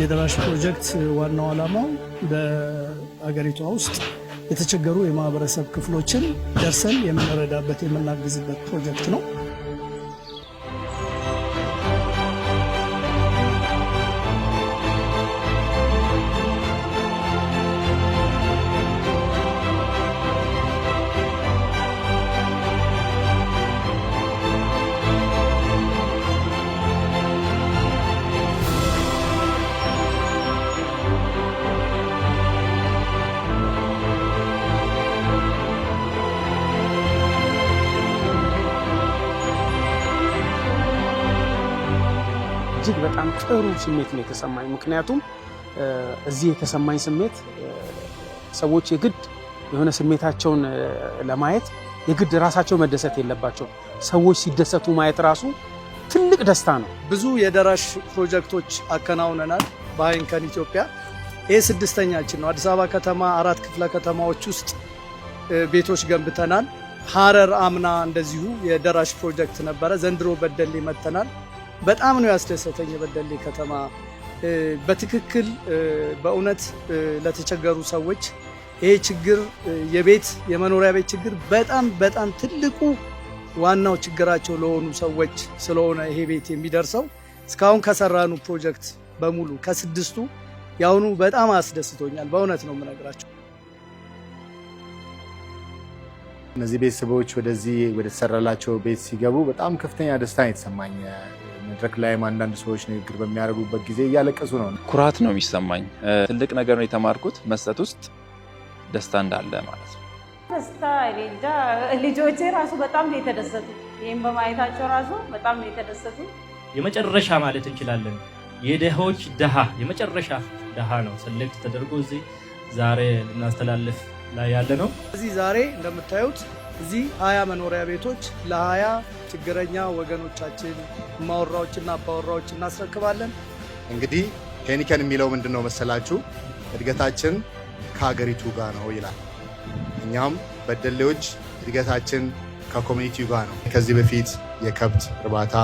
የደራሽ ፕሮጀክት ዋናው ዓላማው በአገሪቷ ውስጥ የተቸገሩ የማህበረሰብ ክፍሎችን ደርሰን የምንረዳበት የምናግዝበት ፕሮጀክት ነው። እጅግ በጣም ጥሩ ስሜት ነው የተሰማኝ። ምክንያቱም እዚህ የተሰማኝ ስሜት ሰዎች የግድ የሆነ ስሜታቸውን ለማየት የግድ ራሳቸው መደሰት የለባቸው። ሰዎች ሲደሰቱ ማየት ራሱ ትልቅ ደስታ ነው። ብዙ የደራሽ ፕሮጀክቶች አከናውነናል በሃይንከን ኢትዮጵያ። ይህ ስድስተኛችን ነው። አዲስ አበባ ከተማ 4 ክፍለ ከተማዎች ውስጥ ቤቶች ገንብተናል። ሐረር አምና እንደዚሁ የደራሽ ፕሮጀክት ነበረ። ዘንድሮ በደሌ መተናል። በጣም ነው ያስደሰተኝ የበደሌ ከተማ። በትክክል በእውነት ለተቸገሩ ሰዎች ይሄ ችግር የቤት የመኖሪያ ቤት ችግር በጣም ትልቁ ዋናው ችግራቸው ለሆኑ ሰዎች ስለሆነ ይሄ ቤት የሚደርሰው እስካሁን ከሰራኑ ፕሮጀክት በሙሉ ከ6ቱ ያውኑ በጣም አስደስቶኛል። በእውነት ነው የምነግራቸው። እነዚህ ቤተሰቦች ወደዚህ ወደ ተሰራላቸው ቤት ሲገቡ በጣም ከፍተኛ ደስታ የተሰማኝ። መድረክ ላይም አንዳንድ ሰዎች ንግግር በሚያደርጉበት ጊዜ እያለቀሱ ነው። ኩራት ነው የሚሰማኝ። ትልቅ ነገር ነው የተማርኩት፣ መስጠት ውስጥ ደስታ እንዳለ ማለት ነው። ደስታ እንጃ ልጆቼ ራሱ በጣም ነው የተደሰቱ። ይሄን በማየታቸው ራሱ በጣም ነው የተደሰቱ። የመጨረሻ ማለት እንችላለን የደሃዎች ደሃ የመጨረሻ ደሃ ነው ሰሌክት ተደርጎ እዚህ ዛሬ ልናስተላልፍ ላይ ያለ ነው። እዚህ ዛሬ እንደምታዩት እዚህ 20 መኖሪያ ቤቶች ለ20 ችግረኛ ወገኖቻችን ማወራዎችና አባወራዎች እናስረክባለን። እንግዲህ ሄኒከን የሚለው ምንድነው መሰላችሁ? እድገታችን ከሀገሪቱ ጋር ነው ይላል። እኛም በደሌዎች እድገታችን ከኮሚኒቲው ጋር ነው። ከዚህ በፊት የከብት እርባታ፣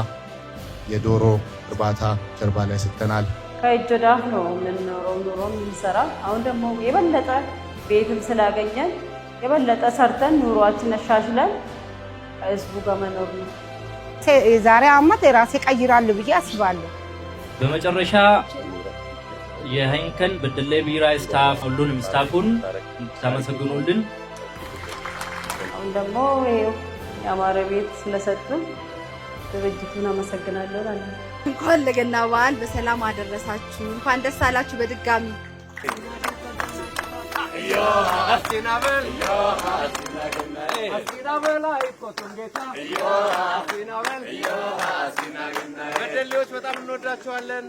የዶሮ እርባታ ጀርባ ላይ ስተናል። ከእጅ ወደ አፍ ነው የምንኖረው ኑሮ የምንሰራ። አሁን ደግሞ የበለጠ ቤትም ስላገኘን የበለጠ ሰርተን ኑሯችን አሻሽለን ህዝቡ ጋር መኖር ነው። የዛሬ ዓመት የራሴ ቀይራለሁ ብዬ አስባለሁ። በመጨረሻ የሄኒከን በደሌ ቢራ ስታፍ ሁሉንም ስታፉን ተመሰግኑልን። አሁን ደግሞ ያማረ ቤት ስለሰጡን ድርጅቱን አመሰግናለሁ። እንኳን ለገና በዓል በሰላም አደረሳችሁ። እንኳን ደስ አላችሁ በድጋሚ። በደሌዎች በጣም እንወዳቸዋለን።